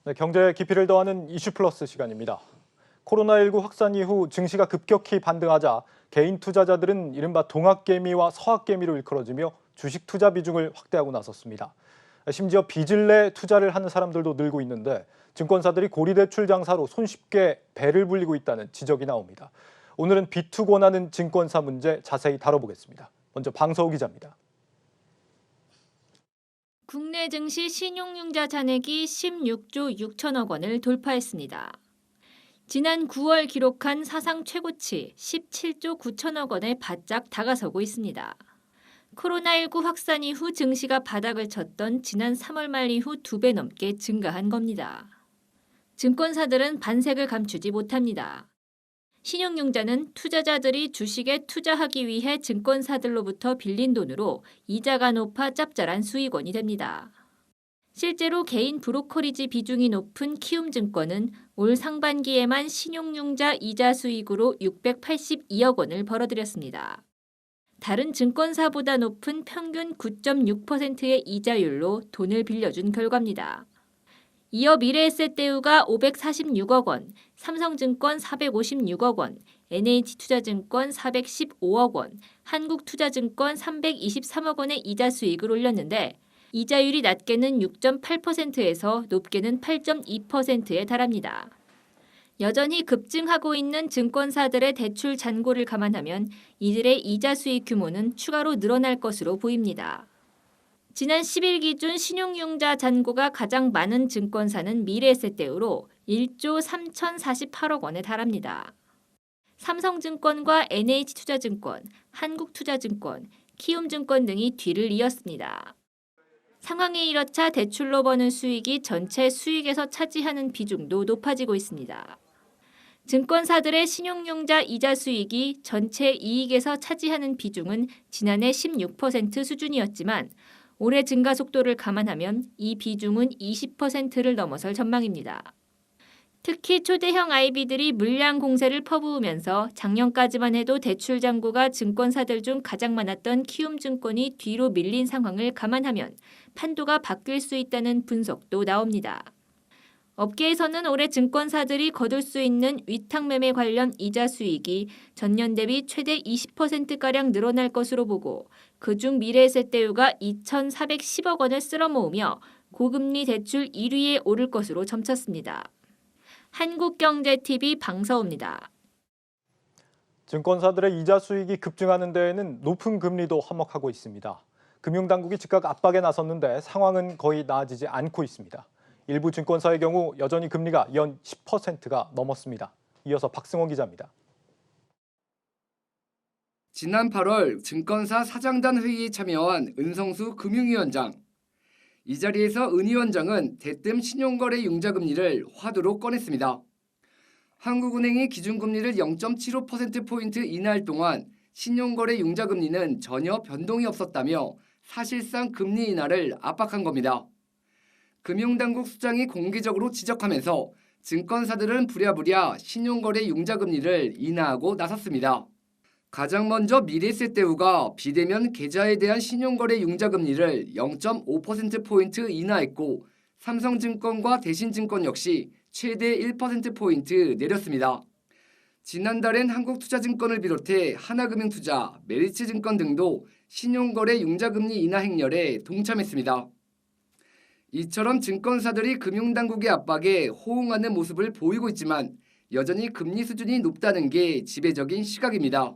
네, 경제의 깊이를 더하는 이슈 플러스 시간입니다. 코로나19 확산 이후 증시가 급격히 반등하자 개인 투자자들은 이른바 동학개미와 서학개미로 일컬어지며 주식 투자 비중을 확대하고 나섰습니다. 심지어 빚을 내 투자를 하는 사람들도 늘고 있는데 증권사들이 고리대출 장사로 손쉽게 배를 불리고 있다는 지적이 나옵니다. 오늘은 빚 투곤하는 증권사 문제 자세히 다뤄보겠습니다. 먼저 방서우 기자입니다. 국내 증시 신용융자 잔액이 16조 6천억 원을 돌파했습니다. 지난 9월 기록한 사상 최고치 17조 9천억 원에 바짝 다가서고 있습니다. 코로나19 확산 이후 증시가 바닥을 쳤던 지난 3월 말 이후 2배 넘게 증가한 겁니다. 증권사들은 반색을 감추지 못합니다. 신용융자는 투자자들이 주식에 투자하기 위해 증권사들로부터 빌린 돈으로 이자가 높아 짭짤한 수익원이 됩니다. 실제로 개인 브로커리지 비중이 높은 키움증권은 올 상반기에만 신용융자 이자 수익으로 682억 원을 벌어들였습니다. 다른 증권사보다 높은 평균 9.6%의 이자율로 돈을 빌려준 결과입니다. 이어 미래에셋대우가 546억 원, 삼성증권 456억 원, NH투자증권 415억 원, 한국투자증권 323억 원의 이자 수익을 올렸는데 이자율이 낮게는 6.8%에서 높게는 8.2%에 달합니다. 여전히 급증하고 있는 증권사들의 대출 잔고를 감안하면 이들의 이자 수익 규모는 추가로 늘어날 것으로 보입니다. 지난 10일 기준 신용융자 잔고가 가장 많은 증권사는 미래에셋대우로 1조 3,048억 원에 달합니다. 삼성증권과 NH투자증권, 한국투자증권, 키움증권 등이 뒤를 이었습니다. 상황이 이렇자 대출로 버는 수익이 전체 수익에서 차지하는 비중도 높아지고 있습니다. 증권사들의 신용융자 이자 수익이 전체 이익에서 차지하는 비중은 지난해 16% 수준이었지만 올해 증가 속도를 감안하면 이 비중은 20%를 넘어설 전망입니다. 특히 초대형 IB들이 물량 공세를 퍼부으면서 작년까지만 해도 대출 잔고가 증권사들 중 가장 많았던 키움증권이 뒤로 밀린 상황을 감안하면 판도가 바뀔 수 있다는 분석도 나옵니다. 업계에서는 올해 증권사들이 거둘 수 있는 위탁매매 관련 이자 수익이 전년 대비 최대 20%가량 늘어날 것으로 보고 그중 미래에셋대우가 2,410억 원을 쓸어모으며 고금리 대출 1위에 오를 것으로 점쳤습니다. 한국경제TV 방서우입니다. 증권사들의 이자 수익이 급증하는 데에는 높은 금리도 한몫하고 있습니다. 금융당국이 즉각 압박에 나섰는데 상황은 거의 나아지지 않고 있습니다. 일부 증권사의 경우 여전히 금리가 연 10%가 넘었습니다. 이어서 박승원 기자입니다. 지난 8월 증권사 사장단 회의에 참여한 은성수 금융위원장. 이 자리에서 은 위원장은 대뜸 신용거래 융자금리를 화두로 꺼냈습니다. 한국은행이 기준금리를 0.75%포인트 인하할 동안 신용거래 융자금리는 전혀 변동이 없었다며 사실상 금리 인하를 압박한 겁니다. 금융당국 수장이 공개적으로 지적하면서 증권사들은 부랴부랴 신용거래 융자금리를 인하하고 나섰습니다. 가장 먼저 미래에셋대우가 비대면 계좌에 대한 신용거래 융자금리를 0.5%포인트 인하했고 삼성증권과 대신증권 역시 최대 1%포인트 내렸습니다. 지난달엔 한국투자증권을 비롯해 하나금융투자, 메리츠증권 등도 신용거래 융자금리 인하 행렬에 동참했습니다. 이처럼 증권사들이 금융당국의 압박에 호응하는 모습을 보이고 있지만 여전히 금리 수준이 높다는 게 지배적인 시각입니다.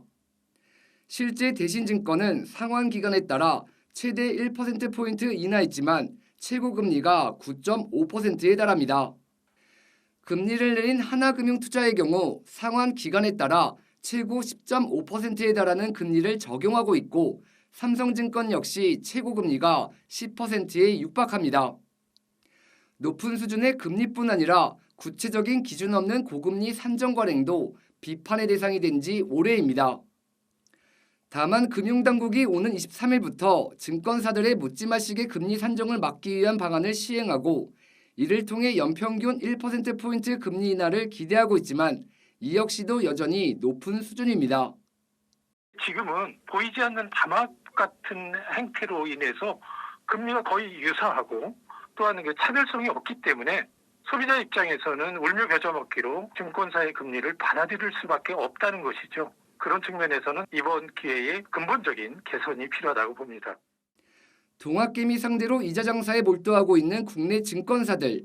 실제 대신증권은 상환 기간에 따라 최대 1%포인트 인하했지만 최고금리가 9.5%에 달합니다. 금리를 내린 하나금융투자의 경우 상환 기간에 따라 최고 10.5%에 달하는 금리를 적용하고 있고 삼성증권 역시 최고금리가 10%에 육박합니다. 높은 수준의 금리뿐 아니라 구체적인 기준 없는 고금리 산정 관행도 비판의 대상이 된 지 오래입니다. 다만 금융당국이 오는 23일부터 증권사들의 묻지마식의 금리 산정을 막기 위한 방안을 시행하고 이를 통해 연평균 1%포인트 금리 인하를 기대하고 있지만 이 역시도 여전히 높은 수준입니다. 지금은 보이지 않는 담합 같은 행태로 인해서 금리가 거의 유사하고 또한 차별성이 없기 때문에 소비자 입장에서는 울며 겨자 먹기로 증권사의 금리를 받아들일 수밖에 없다는 것이죠. 그런 측면에서는 이번 기회에 근본적인 개선이 필요하다고 봅니다. 동학개미 상대로 이자 장사에 몰두하고 있는 국내 증권사들.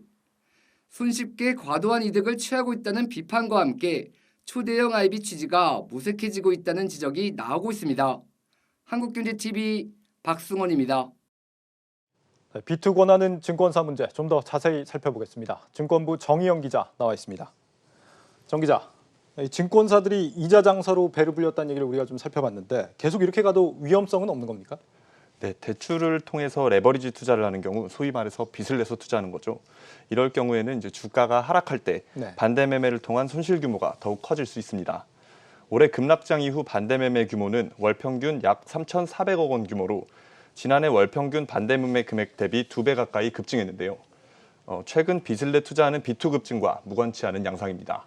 손쉽게 과도한 이득을 취하고 있다는 비판과 함께 초대형 IB 취지가 무색해지고 있다는 지적이 나오고 있습니다. 한국경제TV 박승원입니다. B2 권하는 증권사 문제 좀 더 자세히 살펴보겠습니다. 증권부 정희영 기자 나와 있습니다. 정 기자, 이 증권사들이 이자 장사로 배를 불렸다는 얘기를 우리가 좀 살펴봤는데 계속 이렇게 가도 위험성은 없는 겁니까? 네, 대출을 통해서 레버리지 투자를 하는 경우 소위 말해서 빚을 내서 투자하는 거죠. 이럴 경우에는 이제 주가가 하락할 때 네. 반대 매매를 통한 손실 규모가 더욱 커질 수 있습니다. 올해 급락장 이후 반대 매매 규모는 월 평균 약 3,400억 원 규모로 지난해 월 평균 반대 매매 금액 대비 2배 가까이 급증했는데요. 최근 빚을 내 투자하는 B2 급증과 무관치 않은 양상입니다.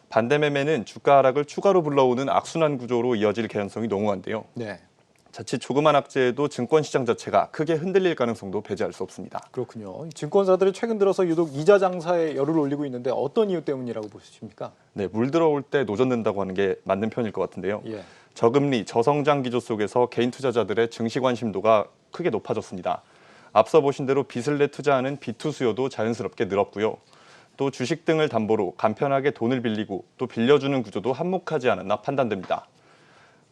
반대 매매는 주가 하락을 추가로 불러오는 악순환 구조로 이어질 개연성이 농후한데요. 네. 자칫 조그만 악재에도 증권시장 자체가 크게 흔들릴 가능성도 배제할 수 없습니다. 그렇군요. 이 증권사들이 최근 들어서 유독 이자 장사에 열을 올리고 있는데 어떤 이유 때문이라고 보십니까? 네, 물 들어올 때 노젓는다고 하는 게 맞는 편일 것 같은데요. 예. 저금리, 저성장 기조 속에서 개인 투자자들의 증시 관심도가 크게 높아졌습니다. 앞서 보신 대로 빚을 내 투자하는 B2 수요도 자연스럽게 늘었고요. 또 주식 등을 담보로 간편하게 돈을 빌리고 또 빌려주는 구조도 한몫하지 않았나 판단됩니다.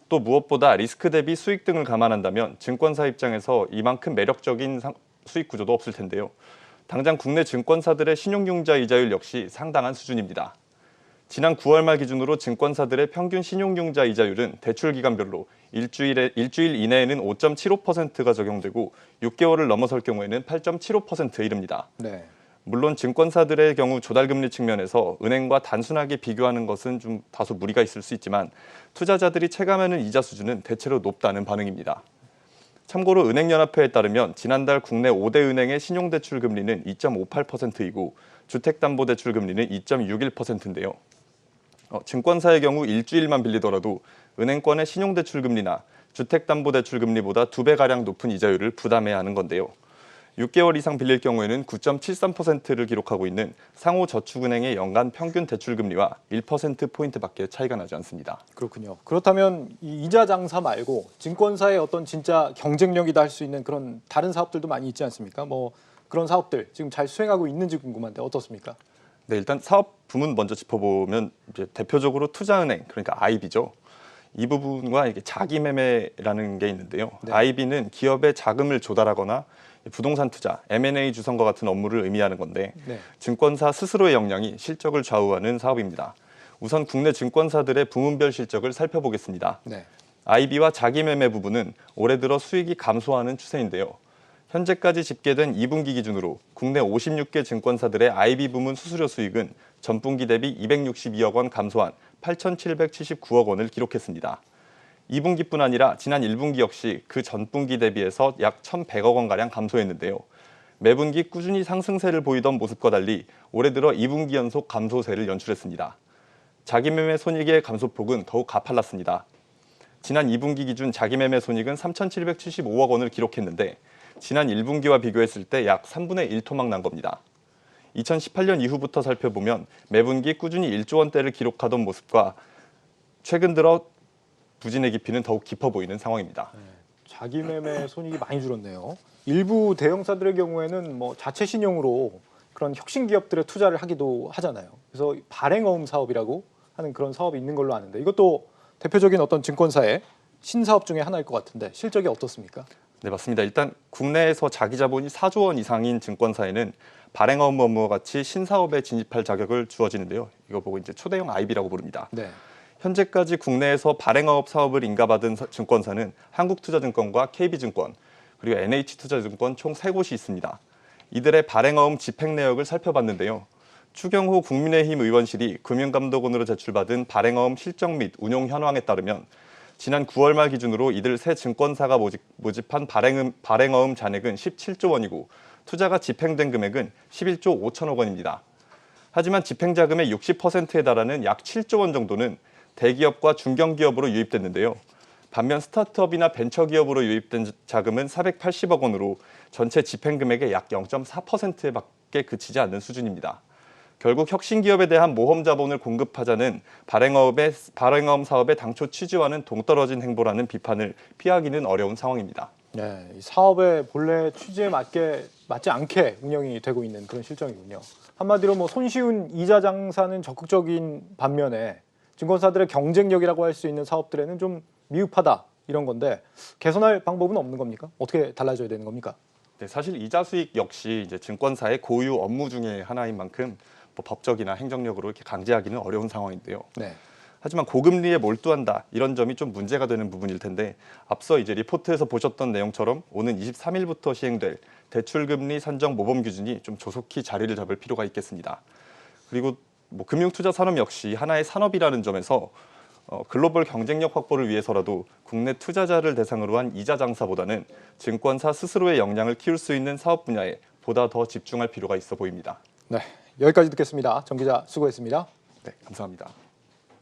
또 무엇보다 리스크 대비 수익 등을 감안한다면 증권사 입장에서 이만큼 매력적인 수익 구조도 없을 텐데요. 당장 국내 증권사들의 신용융자 이자율 역시 상당한 수준입니다. 지난 9월 말 기준으로 증권사들의 평균 신용융자 이자율은 대출 기간별로 일주일 이내에는 5.75%가 적용되고 6개월을 넘어설 경우에는 8.75%에 이릅니다. 네. 물론 증권사들의 경우 조달금리 측면에서 은행과 단순하게 비교하는 것은 좀 다소 무리가 있을 수 있지만 투자자들이 체감하는 이자 수준은 대체로 높다는 반응입니다. 참고로 은행연합회에 따르면 지난달 국내 5대 은행의 신용대출 금리는 2.58%이고 주택담보대출 금리는 2.61%인데요. 증권사의 경우 일주일만 빌리더라도 은행권의 신용대출 금리나 주택담보대출 금리보다 2배가량 높은 이자율을 부담해야 하는 건데요. 6개월 이상 빌릴 경우에는 9.73%를 기록하고 있는 상호저축은행의 연간 평균 대출금리와 1%포인트밖에 차이가 나지 않습니다. 그렇군요. 그렇다면 이 이자 장사 말고 증권사의 어떤 진짜 경쟁력이다 할 수 있는 그런 다른 사업들도 많이 있지 않습니까? 뭐 그런 사업들 지금 잘 수행하고 있는지 궁금한데 어떻습니까? 네, 일단 사업 부문 먼저 짚어보면 이제 대표적으로 투자은행, 그러니까 IB죠. 이 부분과 이게 자기매매라는 게 있는데요. 네. IB는 기업의 자금을 조달하거나 부동산 투자, M&A 주선과 같은 업무를 의미하는 건데 네. 증권사 스스로의 역량이 실적을 좌우하는 사업입니다. 우선 국내 증권사들의 부문별 실적을 살펴보겠습니다. 네. IB와 자기매매 부분은 올해 들어 수익이 감소하는 추세인데요. 현재까지 집계된 2분기 기준으로 국내 56개 증권사들의 IB 부문 수수료 수익은 전분기 대비 262억 원 감소한 8,779억 원을 기록했습니다. 2분기뿐 아니라 지난 1분기 역시 그 전분기 대비해서 약 1,100억 원가량 감소했는데요. 매분기 꾸준히 상승세를 보이던 모습과 달리 올해 들어 2분기 연속 감소세를 연출했습니다. 자기매매 손익의 감소폭은 더욱 가팔랐습니다. 지난 2분기 기준 자기매매 손익은 3,775억 원을 기록했는데 지난 1분기와 비교했을 때 약 3분의 1 토막 난 겁니다. 2018년 이후부터 살펴보면 매분기 꾸준히 1조 원대를 기록하던 모습과 최근 들어 부진의 깊이는 더욱 깊어 보이는 상황입니다. 자기매매 손익이 많이 줄었네요. 일부 대형사들의 경우에는 뭐 자체 신용으로 그런 혁신 기업들의 투자를 하기도 하잖아요. 그래서 발행어음 사업이라고 하는 그런 사업이 있는 걸로 아는데 이것도 대표적인 어떤 증권사의 신사업 중에 하나일 것 같은데 실적이 어떻습니까? 네, 맞습니다. 일단 국내에서 자기 자본이 4조 원 이상인 증권사에는 발행어음 업무와 같이 신사업에 진입할 자격을 주어지는데요. 이거 보고 이제 초대형 IB라고 부릅니다. 네. 현재까지 국내에서 발행업 사업을 인가받은 증권사는 한국투자증권과 KB증권, 그리고 NH투자증권 총 3곳이 있습니다. 이들의 발행어음 집행 내역을 살펴봤는데요. 추경호 국민의힘 의원실이 금융감독원으로 제출받은 발행어음 실적 및 운용 현황에 따르면 지난 9월 말 기준으로 이들 세 증권사가 모집한 발행어음 잔액은 17조 원이고 투자가 집행된 금액은 11조 5천억 원입니다. 하지만 집행자금의 60%에 달하는 약 7조 원 정도는 대기업과 중견기업으로 유입됐는데요. 반면 스타트업이나 벤처기업으로 유입된 자금은 480억 원으로 전체 집행금액의 약 0.4%밖에 그치지 않는 수준입니다. 결국 혁신 기업에 대한 모험 자본을 공급하자는 발행어음 사업의 당초 취지와는 동떨어진 행보라는 비판을 피하기는 어려운 상황입니다. 네, 이 사업의 본래 취지에 맞지 않게 운영이 되고 있는 그런 실정이군요. 한마디로 뭐 손쉬운 이자 장사는 적극적인 반면에 증권사들의 경쟁력이라고 할 수 있는 사업들에는 좀 미흡하다 이런 건데 개선할 방법은 없는 겁니까? 어떻게 달라져야 되는 겁니까? 네, 사실 이자 수익 역시 이제 증권사의 고유 업무 중에 하나인 만큼 뭐 법적이나 행정력으로 이렇게 강제하기는 어려운 상황인데요. 네. 하지만 고금리에 몰두한다 이런 점이 좀 문제가 되는 부분일 텐데 앞서 이제 리포트에서 보셨던 내용처럼 오는 23일부터 시행될 대출금리 산정 모범 기준이 좀 조속히 자리를 잡을 필요가 있겠습니다. 그리고 뭐 금융투자 산업 역시 하나의 산업이라는 점에서 글로벌 경쟁력 확보를 위해서라도 국내 투자자를 대상으로 한 이자 장사보다는 증권사 스스로의 역량을 키울 수 있는 사업 분야에 보다 더 집중할 필요가 있어 보입니다. 네, 여기까지 듣겠습니다. 정 기자 수고했습니다. 네, 감사합니다.